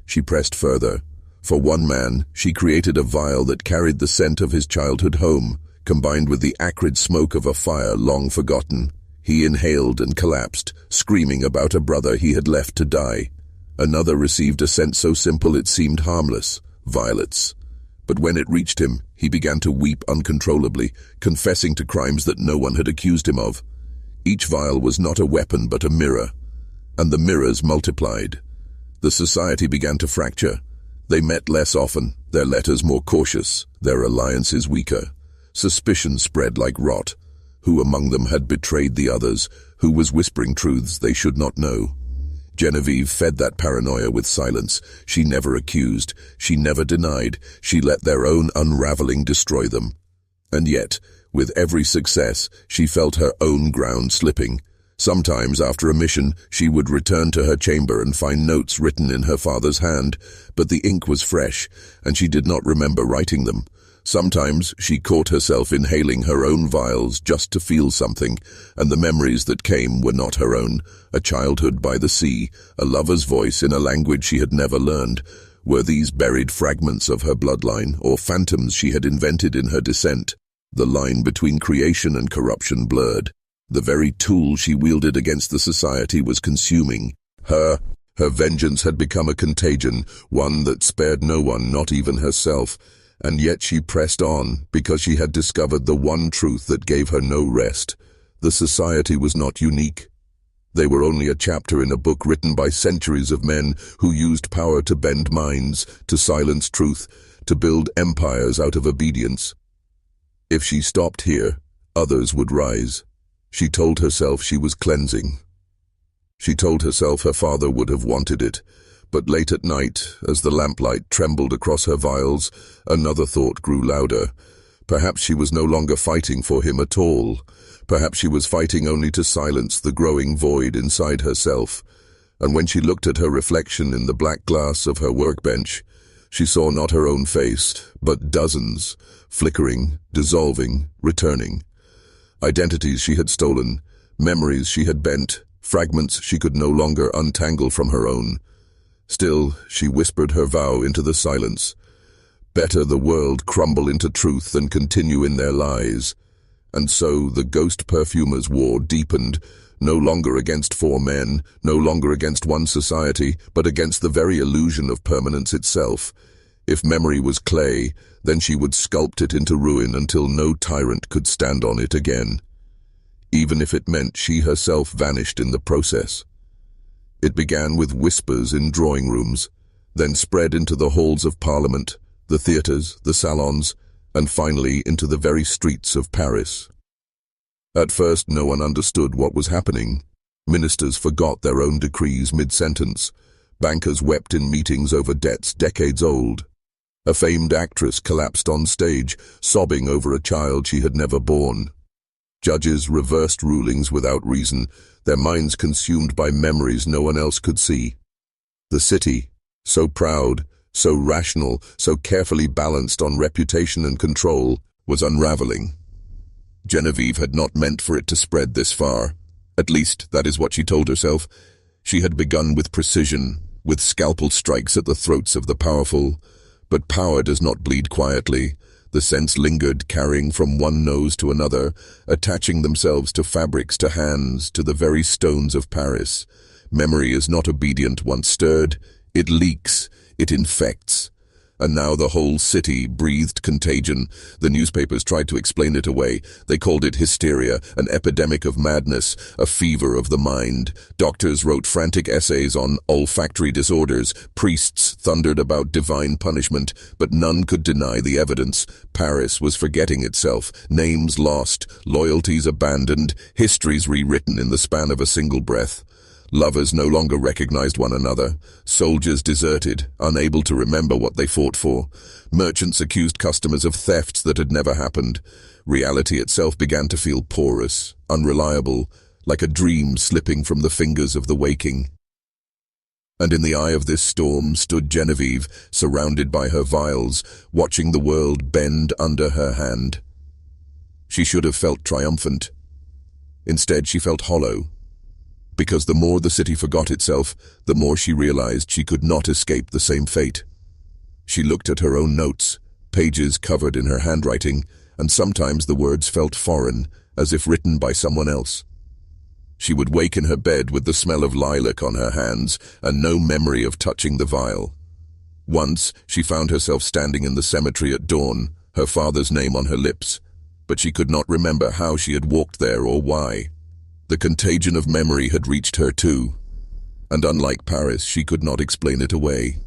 She pressed further. For one man, she created a vial that carried the scent of his childhood home, combined with the acrid smoke of a fire long forgotten. He inhaled and collapsed, screaming about a brother he had left to die. Another received a scent so simple it seemed harmless, violets. But when it reached him, he began to weep uncontrollably, confessing to crimes that no one had accused him of. Each vial was not a weapon but a mirror, and the mirrors multiplied. The society began to fracture. They met less often, their letters more cautious, their alliances weaker. Suspicion spread like rot. Who among them had betrayed the others? Who was whispering truths they should not know? Genevieve fed that paranoia with silence. She never accused, she never denied, she let their own unraveling destroy them. And yet, with every success, she felt her own ground slipping. Sometimes, after a mission, she would return to her chamber and find notes written in her father's hand, but the ink was fresh, and she did not remember writing them. Sometimes she caught herself inhaling her own vials just to feel something, and the memories that came were not her own. A childhood by the sea, a lover's voice in a language she had never learned. Were these buried fragments of her bloodline, or phantoms she had invented in her descent? The line between creation and corruption blurred. The very tool she wielded against the society was consuming her. Her vengeance had become a contagion, one that spared no one, not even herself. And yet she pressed on, because she had discovered the one truth that gave her no rest. The society was not unique. They were only a chapter in a book written by centuries of men who used power to bend minds, to silence truth, to build empires out of obedience. If she stopped here, others would rise. She told herself she was cleansing. She told herself her father would have wanted it. But late at night, as the lamplight trembled across her vials, another thought grew louder. Perhaps she was no longer fighting for him at all. Perhaps she was fighting only to silence the growing void inside herself. And when she looked at her reflection in the black glass of her workbench, she saw not her own face, but dozens, flickering, dissolving, returning. Identities she had stolen, memories she had bent, fragments she could no longer untangle from her own. Still, she whispered her vow into the silence. Better the world crumble into truth than continue in their lies. And so the ghost perfumer's war deepened, no longer against four men, no longer against one society, but against the very illusion of permanence itself. If memory was clay, then she would sculpt it into ruin until no tyrant could stand on it again. Even if it meant she herself vanished in the process. It began with whispers in drawing rooms, then spread into the halls of Parliament, the theatres, the salons, and finally into the very streets of Paris. At first no one understood what was happening. Ministers forgot their own decrees mid-sentence. Bankers wept in meetings over debts decades old. A famed actress collapsed on stage, sobbing over a child she had never born. Judges reversed rulings without reason, their minds consumed by memories no one else could see. The city, so proud, so rational, so carefully balanced on reputation and control, was unraveling. Genevieve had not meant for it to spread this far. At least, that is what she told herself. She had begun with precision, with scalpel strikes at the throats of the powerful. But power does not bleed quietly. The scents lingered, carrying from one nose to another, attaching themselves to fabrics, to hands, to the very stones of Paris. Memory is not obedient once stirred. It leaks, it infects. And now the whole city breathed contagion. The newspapers tried to explain it away. They called it hysteria, an epidemic of madness, a fever of the mind. Doctors wrote frantic essays on olfactory disorders. Priests thundered about divine punishment, but none could deny the evidence. Paris was forgetting itself, names lost, loyalties abandoned, histories rewritten in the span of a single breath. Lovers no longer recognized one another. Soldiers deserted, unable to remember what they fought for. Merchants accused customers of thefts that had never happened. Reality itself began to feel porous, unreliable, like a dream slipping from the fingers of the waking. And in the eye of this storm stood Genevieve, surrounded by her vials, watching the world bend under her hand. She should have felt triumphant. Instead, she felt hollow. Because the more the city forgot itself, the more she realized she could not escape the same fate. She looked at her own notes, pages covered in her handwriting, and sometimes the words felt foreign, as if written by someone else. She would wake in her bed with the smell of lilac on her hands and no memory of touching the vial. Once, she found herself standing in the cemetery at dawn, her father's name on her lips, but she could not remember how she had walked there or why. The contagion of memory had reached her too, and unlike Paris, she could not explain it away.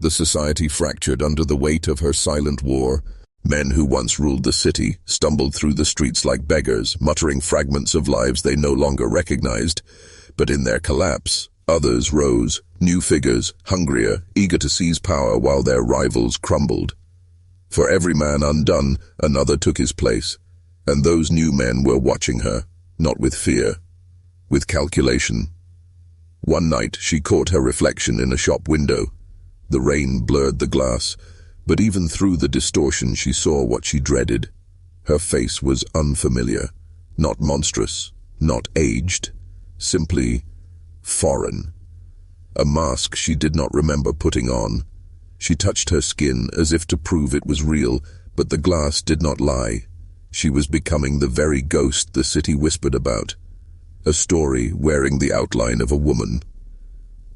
The society fractured under the weight of her silent war. Men who once ruled the city stumbled through the streets like beggars, muttering fragments of lives they no longer recognized. But in their collapse, others rose, new figures, hungrier, eager to seize power while their rivals crumbled. For every man undone, another took his place, and those new men were watching her, not with fear, with calculation. One night she caught her reflection in a shop window. The rain blurred the glass, but even through the distortion she saw what she dreaded. Her face was unfamiliar, not monstrous, not aged, simply foreign. A mask she did not remember putting on. She touched her skin as if to prove it was real, but the glass did not lie. She was becoming the very ghost the city whispered about. A story wearing the outline of a woman.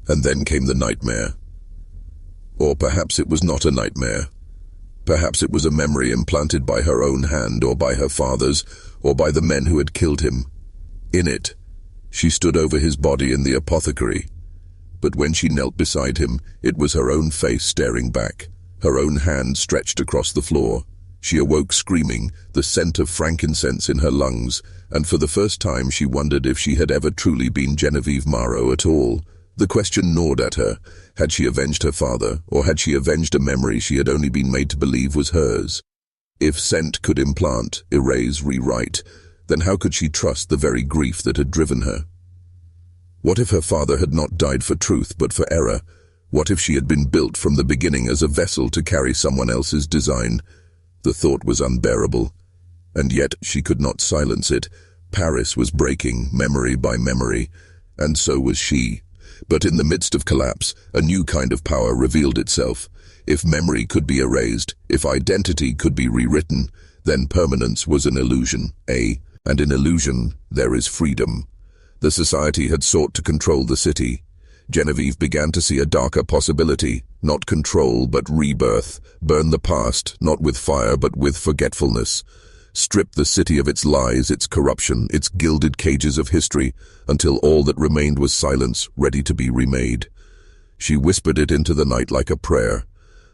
And then came the nightmare. Or perhaps it was not a nightmare. Perhaps it was a memory implanted by her own hand, or by her father's, or by the men who had killed him. In it, she stood over his body in the apothecary. But when she knelt beside him, it was her own face staring back, her own hand stretched across the floor. She awoke screaming, the scent of frankincense in her lungs, and for the first time she wondered if she had ever truly been Genevieve Marrow at all. The question gnawed at her. Had she avenged her father, or had she avenged a memory she had only been made to believe was hers? If scent could implant, erase, rewrite, then how could she trust the very grief that had driven her? What if her father had not died for truth but for error? What if she had been built from the beginning as a vessel to carry someone else's design? The thought was unbearable, and yet she could not silence it. Paris was breaking, memory by memory, and so was she. But in the midst of collapse, a new kind of power revealed itself. If memory could be erased, if identity could be rewritten, then permanence was an illusion, and in illusion there is freedom. The society had sought to control the city. Genevieve began to see a darker possibility, not control but rebirth, burn the past, not with fire but with forgetfulness. Strip the city of its lies, its corruption, its gilded cages of history, until all that remained was silence, ready to be remade. She whispered it into the night like a prayer.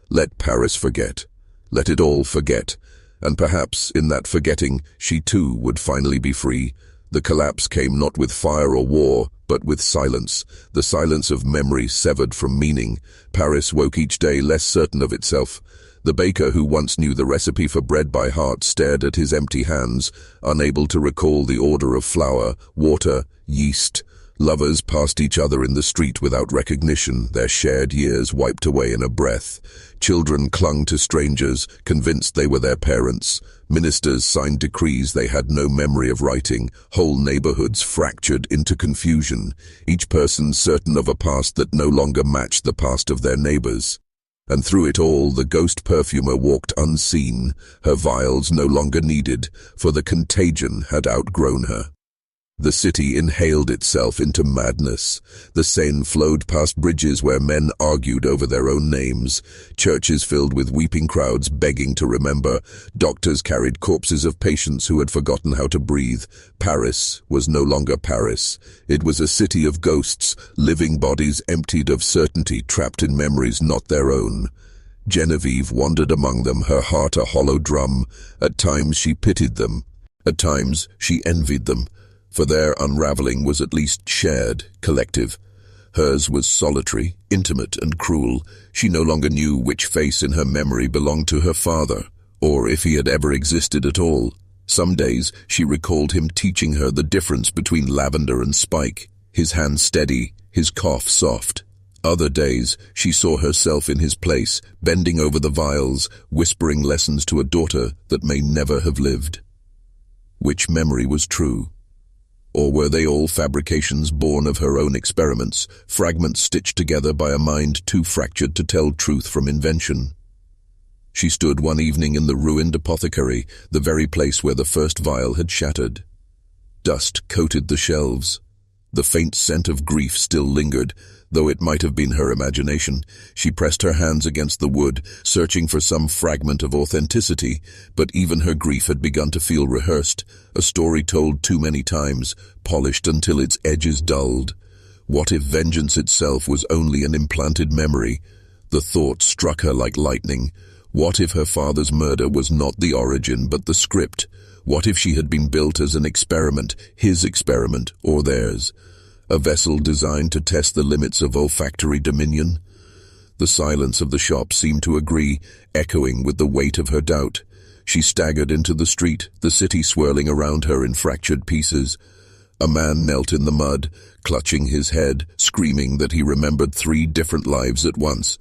Let Paris forget. Let it all forget. And perhaps, in that forgetting, she too would finally be free. The collapse came not with fire or war, but with silence, the silence of memory severed from meaning. Paris woke each day less certain of itself. The baker who once knew the recipe for bread by heart stared at his empty hands, unable to recall the order of flour, water, yeast. Lovers passed each other in the street without recognition, their shared years wiped away in a breath. Children clung to strangers, convinced they were their parents. Ministers signed decrees they had no memory of writing. Whole neighborhoods fractured into confusion, each person certain of a past that no longer matched the past of their neighbors. And through it all, the ghost perfumer walked unseen, her vials no longer needed, for the contagion had outgrown her. The city inhaled itself into madness. The Seine flowed past bridges where men argued over their own names. Churches filled with weeping crowds begging to remember. Doctors carried corpses of patients who had forgotten how to breathe. Paris was no longer Paris. It was a city of ghosts, living bodies emptied of certainty, trapped in memories not their own. Genevieve wandered among them, her heart a hollow drum. At times she pitied them. At times she envied them. For their unraveling was at least shared, collective. Hers was solitary, intimate and cruel. She no longer knew which face in her memory belonged to her father, or if he had ever existed at all. Some days she recalled him teaching her the difference between lavender and spike, his hand steady, his cough soft. Other days she saw herself in his place, bending over the vials, whispering lessons to a daughter that may never have lived. Which memory was true? Or were they all fabrications born of her own experiments, fragments stitched together by a mind too fractured to tell truth from invention? She stood one evening in the ruined apothecary, the very place where the first vial had shattered. Dust coated the shelves. The faint scent of grief still lingered, though it might have been her imagination. She pressed her hands against the wood, searching for some fragment of authenticity, but even her grief had begun to feel rehearsed, a story told too many times, polished until its edges dulled. What if vengeance itself was only an implanted memory? The thought struck her like lightning. What if her father's murder was not the origin but the script? What if she had been built as an experiment, his experiment or theirs? A vessel designed to test the limits of olfactory dominion? The silence of the shop seemed to agree, echoing with the weight of her doubt. She staggered into the street, the city swirling around her in fractured pieces. A man knelt in the mud, clutching his head, screaming that he remembered 3 different lives at once.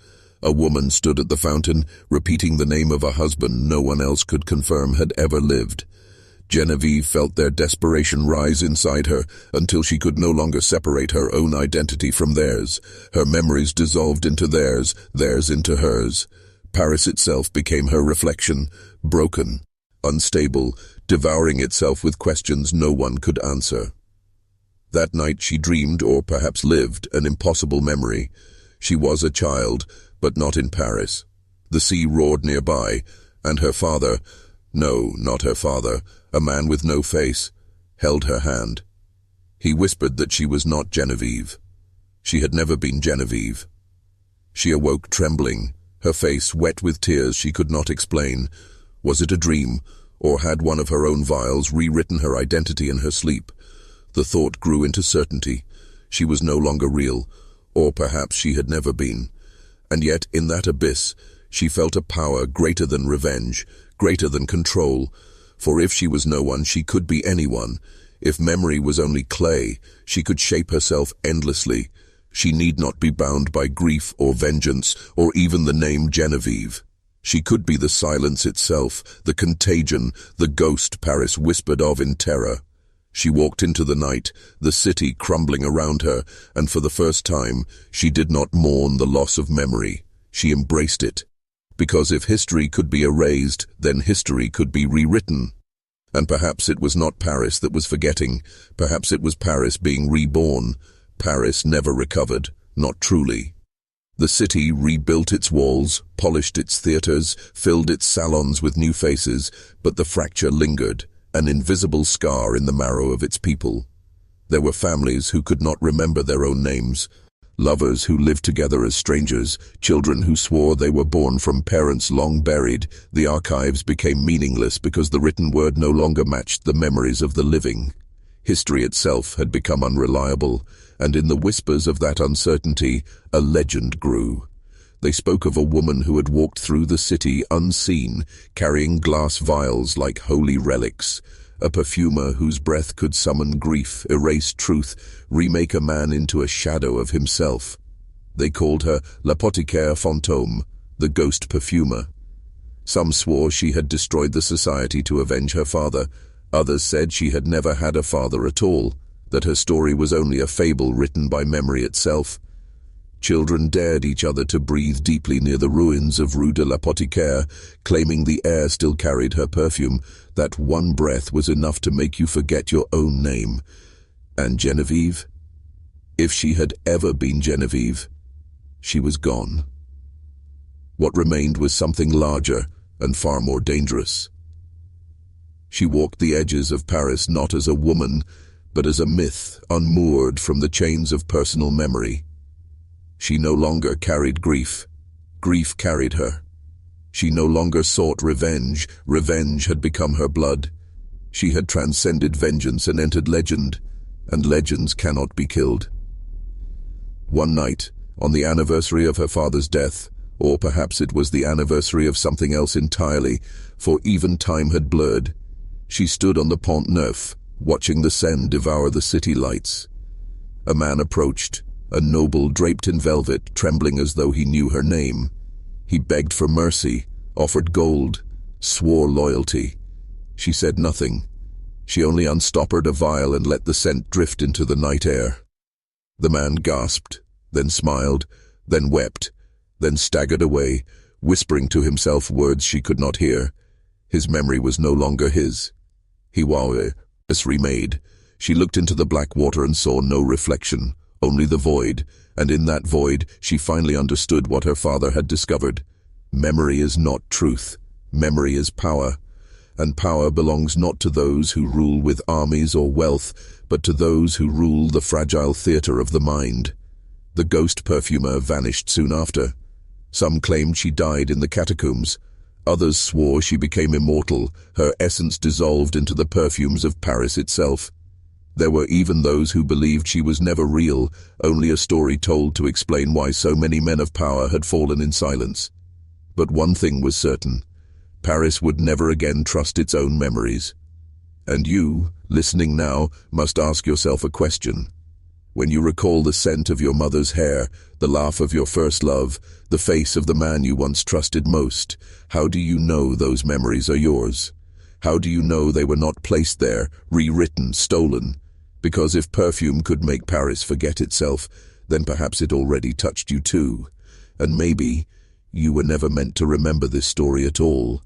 A woman stood at the fountain, repeating the name of a husband no one else could confirm had ever lived. Genevieve felt their desperation rise inside her until she could no longer separate her own identity from theirs. Her memories dissolved into theirs, theirs into hers. Paris itself became her reflection, broken, unstable, devouring itself with questions no one could answer. That night she dreamed, or perhaps lived, an impossible memory. She was a child, but not in Paris. The sea roared nearby, and her father, no, not her father, a man with no face, held her hand. He whispered that she was not Genevieve. She had never been Genevieve. She awoke trembling, her face wet with tears she could not explain. Was it a dream, or had one of her own vials rewritten her identity in her sleep? The thought grew into certainty. She was no longer real, or perhaps she had never been. And yet, in that abyss, she felt a power greater than revenge, greater than control. For if she was no one, she could be anyone. If memory was only clay, she could shape herself endlessly. She need not be bound by grief or vengeance, or even the name Genevieve. She could be the silence itself, the contagion, the ghost Paris whispered of in terror. She walked into the night, the city crumbling around her, and for the first time, she did not mourn the loss of memory. She embraced it. Because if history could be erased, then history could be rewritten. And perhaps it was not Paris that was forgetting. Perhaps it was Paris being reborn. Paris never recovered, not truly. The city rebuilt its walls, polished its theaters, filled its salons with new faces, but the fracture lingered, an invisible scar in the marrow of its people. There were families who could not remember their own names, lovers who lived together as strangers, children who swore they were born from parents long buried. The archives became meaningless because the written word no longer matched the memories of the living. History itself had become unreliable, and in the whispers of that uncertainty, a legend grew. They spoke of a woman who had walked through the city unseen, carrying glass vials like holy relics, a perfumer whose breath could summon grief, erase truth, remake a man into a shadow of himself. They called her l'apothicaire fantôme, the ghost perfumer. Some swore she had destroyed the society to avenge her father. Others said she had never had a father at all, that her story was only a fable written by memory itself. Children dared each other to breathe deeply near the ruins of Rue de l'Apothicaire, claiming the air still carried her perfume. That one breath was enough to make you forget your own name. And Genevieve? If she had ever been Genevieve, she was gone. What remained was something larger and far more dangerous. She walked the edges of Paris not as a woman, but as a myth unmoored from the chains of personal memory. She no longer carried grief. Grief carried her. She no longer sought revenge. Revenge had become her blood. She had transcended vengeance and entered legend, and legends cannot be killed. One night, on the anniversary of her father's death, or perhaps it was the anniversary of something else entirely, for even time had blurred, she stood on the Pont Neuf, watching the Seine devour the city lights. A man approached, a noble draped in velvet, trembling as though he knew her name. He begged for mercy, offered gold, swore loyalty. She said nothing. She only unstoppered a vial and let the scent drift into the night air. The man gasped, then smiled, then wept, then staggered away, whispering to himself words she could not hear. His memory was no longer his. He was remade. She looked into the black water and saw no reflection, only the void, and in that void she finally understood what her father had discovered. Memory is not truth. Memory is power. And power belongs not to those who rule with armies or wealth, but to those who rule the fragile theater of the mind. The ghost perfumer vanished soon after. Some claimed she died in the catacombs. Others swore she became immortal, her essence dissolved into the perfumes of Paris itself. There were even those who believed she was never real, only a story told to explain why so many men of power had fallen in silence. But one thing was certain: Paris would never again trust its own memories. And you, listening now, must ask yourself a question. When you recall the scent of your mother's hair, the laugh of your first love, the face of the man you once trusted most, how do you know those memories are yours? How do you know they were not placed there, rewritten, stolen? Because if perfume could make Paris forget itself, then perhaps it already touched you too. And maybe you were never meant to remember this story at all.